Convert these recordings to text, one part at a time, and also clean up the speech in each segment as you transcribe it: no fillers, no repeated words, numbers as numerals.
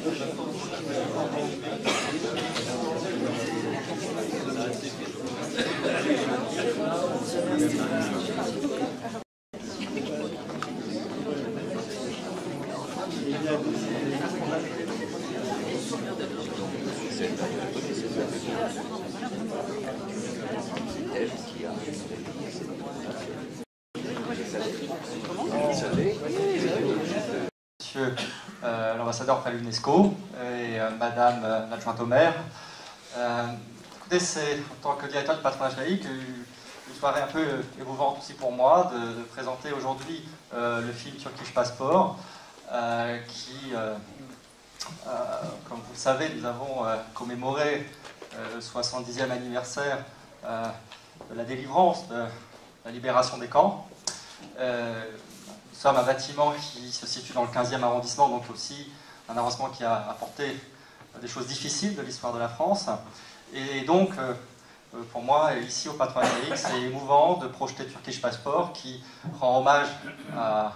Monsieur l'ambassadeur auprès de l'UNESCO et Madame l'adjointe au maire. Écoutez, c'est en tant que directeur du patronage laïque une soirée un peu émouvante aussi pour moi de présenter aujourd'hui le film Turkish Passport qui, comme vous le savez, nous avons commémoré le 70e anniversaire de la délivrance, de la libération des camps. Nous sommes un bâtiment qui se situe dans le 15e arrondissement, donc aussi un arrondissement qui a apporté des choses difficiles de l'histoire de la France. Et donc, pour moi, ici au patronat laïque, c'est émouvant de projeter Turkish Passport qui rend hommage à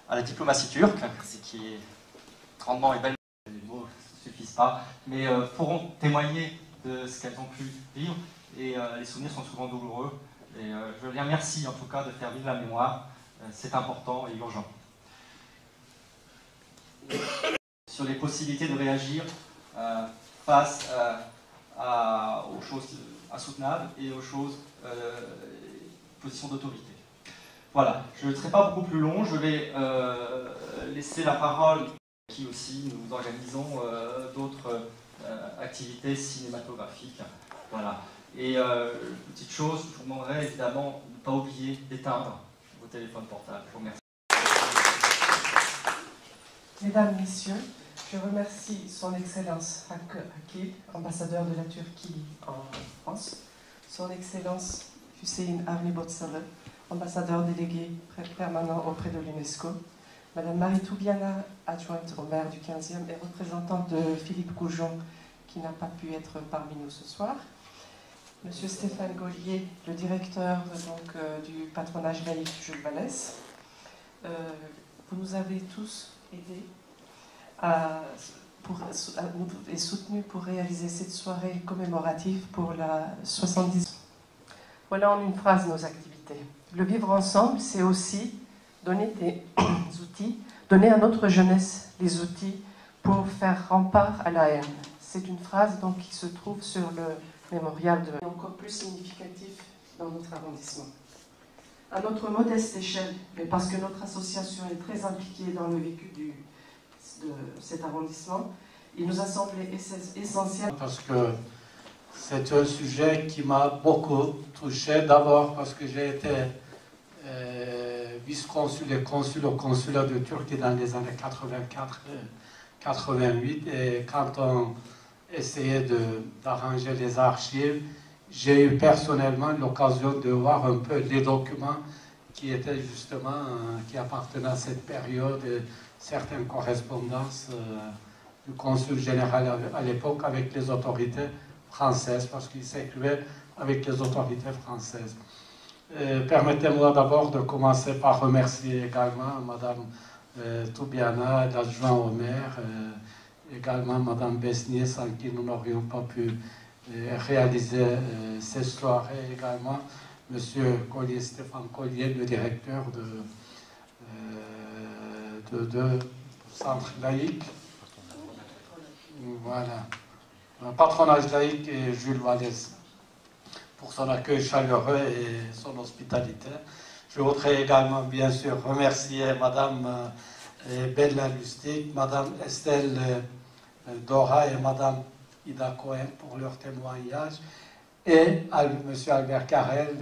la diplomatie turque, qui est grandement et belle, les mots ne suffisent pas, mais pourront témoigner de ce qu'elles ont pu vivre, et les souvenirs sont souvent douloureux. Et je les remercie en tout cas de faire vivre la mémoire. C'est important et urgent. Sur les possibilités de réagir face aux choses insoutenables et aux choses positions d'autorité. Voilà, je ne serai pas beaucoup plus long, je vais laisser la parole qui aussi nous organisons d'autres activités cinématographiques. Voilà. Et petite chose, je vous demanderai évidemment de ne pas oublier d'éteindre vos téléphones portables. Je vous remercie. Mesdames, Messieurs, je remercie Son Excellence Akil, ambassadeur de la Turquie en France, Son Excellence Hüseyin Avni Botsalı, ambassadeur délégué permanent auprès de l'UNESCO, Madame Marie Toubiana, adjointe au maire du 15e et représentante de Philippe Goujon, qui n'a pas pu être parmi nous ce soir, Monsieur Stéphane Gaulier, le directeur du patronage laïque Jules Vallès. Vous nous avez tous aidés et soutenus pour réaliser cette soirée commémorative pour la 70. Voilà en une phrase nos activités. Le vivre ensemble, c'est aussi donner des outils, donner à notre jeunesse les outils pour faire rempart à la haine. C'est une phrase donc qui se trouve sur le mémorial de... encore plus significatif dans notre arrondissement. À notre modeste échelle, mais parce que notre association est très impliquée dans le vécu de cet arrondissement, il nous a semblé essentiel. Parce que c'est un sujet qui m'a beaucoup touché, d'abord parce que j'ai été vice-consul et consul au consulat de Turquie dans les années 84-88, et quand on essayait d'arranger les archives, j'ai eu personnellement l'occasion de voir un peu les documents qui étaient justement, qui appartenaient à cette période, et certaines correspondances du consul général à l'époque avec les autorités françaises, parce qu'il s'écrivait avec les autorités françaises. Permettez-moi d'abord de commencer par remercier également Madame Toubiana, l'adjoint au maire, également Madame Besnier, sans qui nous n'aurions pas pu réaliser ces soirées, également Monsieur Collier, Stéphane Collier, le directeur de centre laïque. Voilà. Un patronage laïque et Jules Vallès pour son accueil chaleureux et son hospitalité. Je voudrais également, bien sûr, remercier Madame Bella Lustig, Madame Estelle Dora et Madame Ida Cohen pour leur témoignage, et Monsieur Albert Carrel,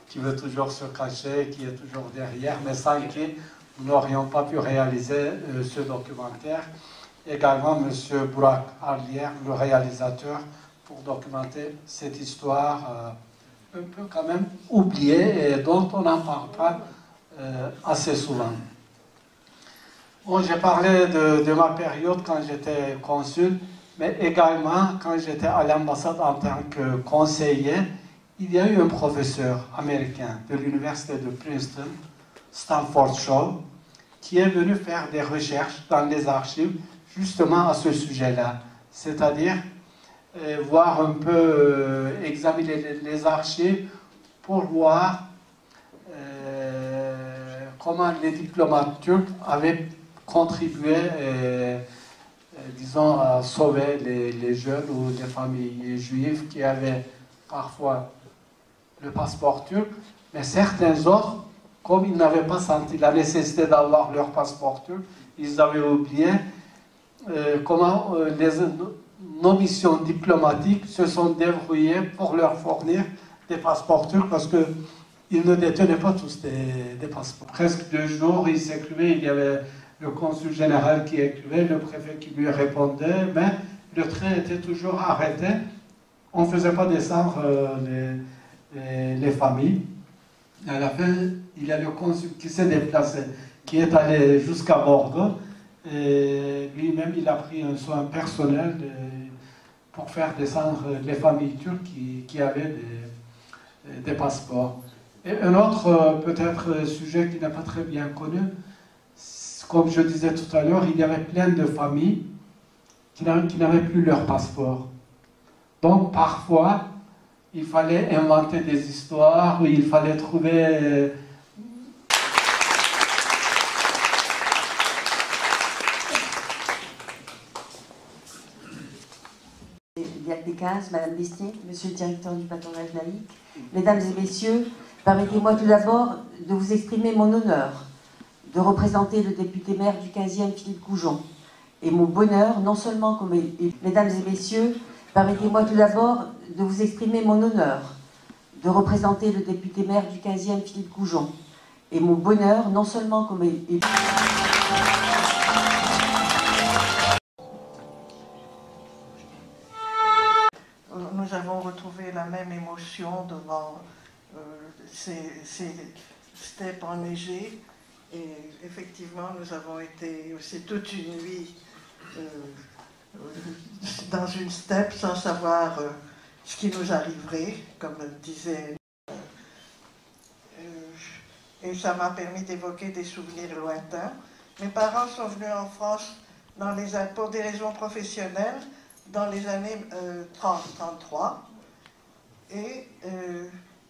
qui veut toujours se cacher, qui est toujours derrière, mais sans qui nous n'aurions pas pu réaliser ce documentaire. Également Monsieur Burak Arlier, le réalisateur, pour documenter cette histoire un peu quand même oubliée et dont on n'en parle pas assez souvent. Bon, j'ai parlé de ma période quand j'étais consul, mais également quand j'étais à l'ambassade en tant que conseiller, il y a eu un professeur américain de l'université de Princeton, Stanford Shaw, qui est venu faire des recherches dans les archives justement à ce sujet-là, c'est-à-dire voir un peu, examiner les archives pour voir comment les diplomates turcs avaient contribué, disons, à sauver les jeunes ou les familles juives qui avaient parfois le passeport turc, mais certains autres, comme ils n'avaient pas senti la nécessité d'avoir leur passeport turc, ils avaient oublié comment nos missions diplomatiques se sont débrouillées pour leur fournir des passeports turcs parce qu'ils ne détenaient pas tous des passeports. Presque 2 jours, ils s'écrivaient, il y avait le consul général qui écrivait, le préfet qui lui répondait, mais le train était toujours arrêté. On ne faisait pas descendre les familles. Et à la fin, il y a le consul qui s'est déplacé, qui est allé jusqu'à Bordeaux. Et lui-même, il a pris un soin personnel pour faire descendre les familles turques qui avaient des passeports. Et un autre, peut-être, sujet qui n'est pas très bien connu, comme je disais tout à l'heure, il y avait plein de familles qui n'avaient plus leur passeport. Donc, parfois, il fallait inventer des histoires, ou il fallait trouver... Diacre des 15, Madame Destier, Monsieur le directeur du patronage laïque, Mesdames et Messieurs, permettez-moi tout d'abord de vous exprimer mon honneur de représenter le député maire du 15e, Philippe Goujon, et mon bonheur, non seulement comme élu. Mesdames et Messieurs, permettez-moi tout d'abord de vous exprimer mon honneur de représenter le député maire du 15e, Philippe Goujon, et mon bonheur, non seulement comme élu. Nous avons retrouvé la même émotion devant ces steppes enneigées. Et effectivement, nous avons été aussi toute une nuit dans une steppe sans savoir ce qui nous arriverait, comme disait. Et ça m'a permis d'évoquer des souvenirs lointains. Mes parents sont venus en France pour des raisons professionnelles dans les années 30-33.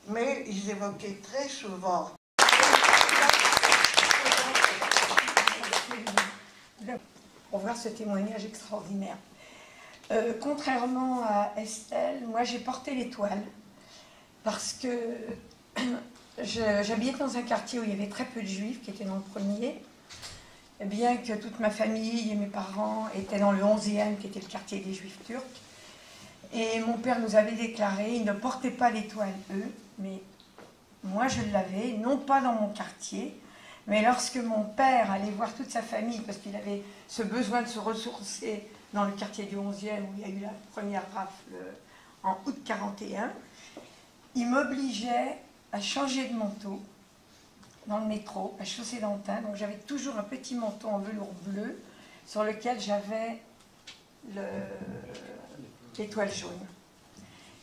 Mais ils évoquaient très souvent pour voir ce témoignage extraordinaire. Contrairement à Estelle, moi j'ai porté l'étoile parce que j'habitais dans un quartier où il y avait très peu de juifs qui étaient dans le premier, bien que toute ma famille et mes parents étaient dans le 11e qui était le quartier des juifs turcs. Et mon père nous avait déclaré, ils ne portaient pas l'étoile eux, mais moi je l'avais, non pas dans mon quartier, mais lorsque mon père allait voir toute sa famille, parce qu'il avait ce besoin de se ressourcer dans le quartier du 11e, où il y a eu la première rafle en août 41, il m'obligeait à changer de manteau dans le métro, à Chaussée d'Antin. Donc j'avais toujours un petit manteau en velours bleu, sur lequel j'avais l'étoile jaune.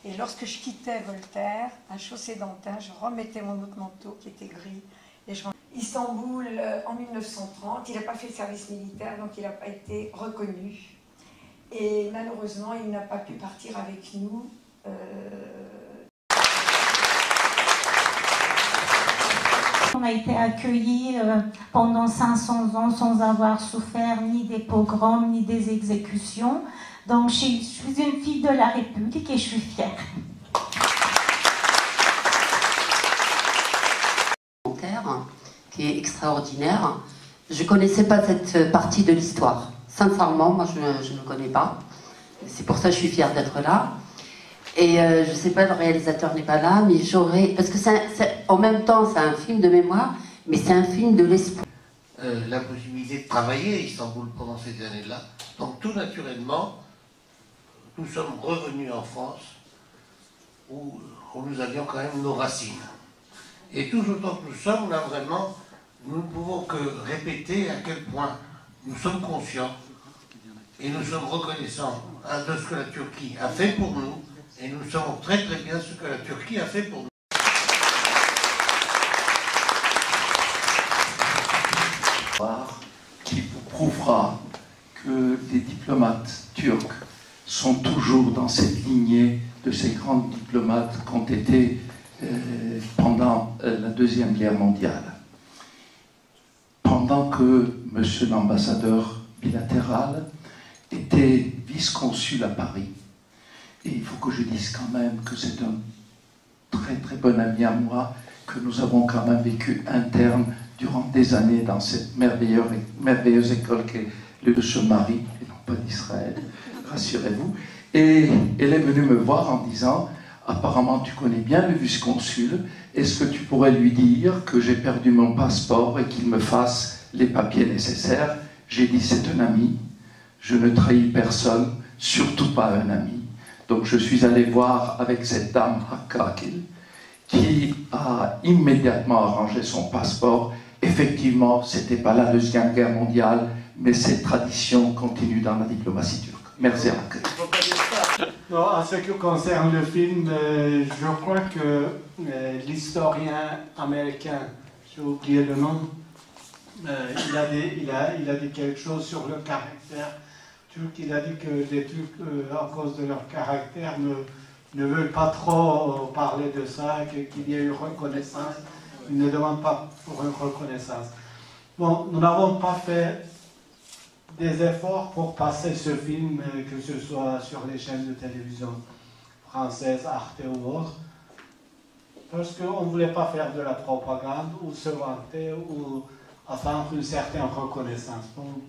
Et lorsque je quittais Voltaire, à Chaussée d'Antin, je remettais mon autre manteau qui était gris, et je Istanbul en 1930, il n'a pas fait le service militaire, donc il n'a pas été reconnu. Et malheureusement, il n'a pas pu partir avec nous. On a été accueillis pendant 500 ans sans avoir souffert ni des pogroms, ni des exécutions. Donc je suis une fille de la République et je suis fière. Qui est extraordinaire. Je ne connaissais pas cette partie de l'histoire. Sincèrement, moi je ne connais pas. C'est pour ça que je suis fière d'être là. Et je ne sais pas, le réalisateur n'est pas là, mais j'aurais... Parce que en même temps, c'est un film de mémoire, mais c'est un film de l'espoir. La possibilité de travailler à Istanbul pendant ces années-là. Donc tout naturellement, nous sommes revenus en France, où nous avions quand même nos racines. Et tout autant que nous sommes, là vraiment, nous ne pouvons que répéter à quel point nous sommes conscients et nous sommes reconnaissants de ce que la Turquie a fait pour nous, et nous savons très très bien ce que la Turquie a fait pour nous. Qui prouvera que les diplomates turcs sont toujours dans cette lignée de ces grands diplomates qui ont été pendant la Deuxième Guerre mondiale. Pendant que monsieur l'ambassadeur bilatéral était vice-consul à Paris, et il faut que je dise quand même que c'est un très très bon ami à moi, que nous avons quand même vécu interne durant des années dans cette merveilleuse école qu'est le Chemari, et non pas d'Israël, rassurez-vous. Et elle est venue me voir en disant, apparemment tu connais bien le vice-consul, est-ce que tu pourrais lui dire que j'ai perdu mon passeport et qu'il me fasse les papiers nécessaires? J'ai dit, c'est un ami, je ne trahis personne, surtout pas un ami. Donc je suis allé voir avec cette dame Hakkakil, qui a immédiatement arrangé son passeport. Effectivement, c'était pas la Deuxième Guerre mondiale, mais cette tradition continue dans la diplomatie turque. Merci à vous. En ce qui concerne le film, je crois que l'historien américain, j'ai oublié le nom, il a dit quelque chose sur le caractère turc. Il a dit que les Turcs, à cause de leur caractère, ne veulent pas trop parler de ça, qu'il y ait une reconnaissance. Ils ne demandent pas pour une reconnaissance. Bon, nous n'avons pas fait des efforts pour passer ce film, que ce soit sur les chaînes de télévision françaises, Arte ou autres, parce qu'on ne voulait pas faire de la propagande ou se vanter ou attendre une certaine reconnaissance. Bon,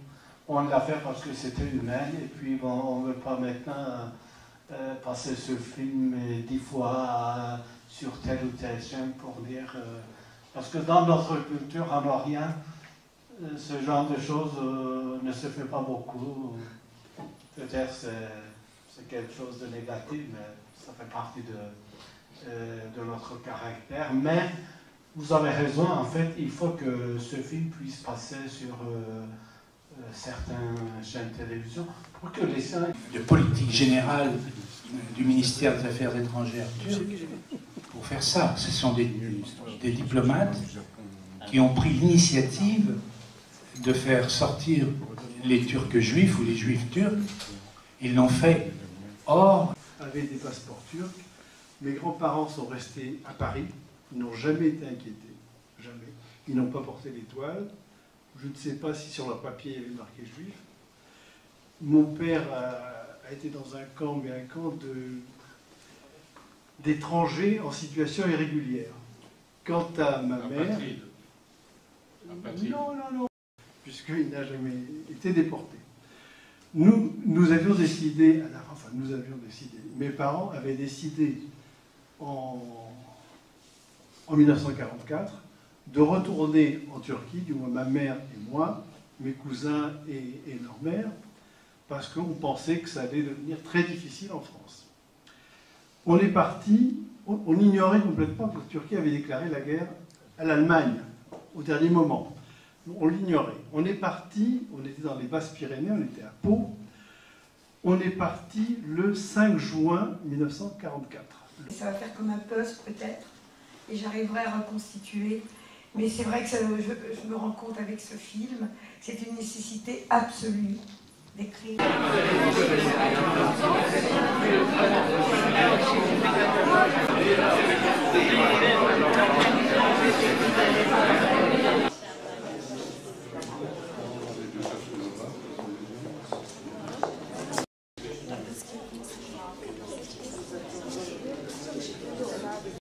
on l'a fait parce que c'était humain, et puis bon, on ne veut pas maintenant passer ce film 10 fois sur telle ou telle chaîne pour dire... parce que dans notre culture en Orient, ce genre de choses ne se fait pas beaucoup. Peut-être c'est quelque chose de négatif, mais ça fait partie de notre caractère. Mais vous avez raison, en fait, il faut que ce film puisse passer sur certaines chaînes de télévision pour que les gens... De politique générale du ministère des Affaires étrangères turc, pour faire ça. Ce sont des diplomates qui ont pris l'initiative de faire sortir les Turcs juifs ou les Juifs turcs. Ils l'ont fait. Or, avaient des passeports turcs. Mes grands-parents sont restés à Paris. Ils n'ont jamais été inquiétés. Jamais. Ils n'ont pas porté l'étoile. Je ne sais pas si sur leur papier il y avait marqué juif. Mon père a été dans un camp, mais un camp d'étrangers en situation irrégulière. Quant à ma mère... Non, puisqu'il n'a jamais été déporté. Nous avions décidé, mes parents avaient décidé en 1944 de retourner en Turquie, du moins ma mère et moi, mes cousins et leur mère, parce qu'on pensait que ça allait devenir très difficile en France. On est parti, on ignorait complètement que la Turquie avait déclaré la guerre à l'Allemagne au dernier moment. On l'ignorait. On est parti, on était dans les Basses-Pyrénées, on était à Pau. On est parti le 5 juin 1944. Ça va faire comme un puzzle peut-être, et j'arriverai à reconstituer. Mais c'est vrai que je me rends compte avec ce film, c'est une nécessité absolue d'écrire.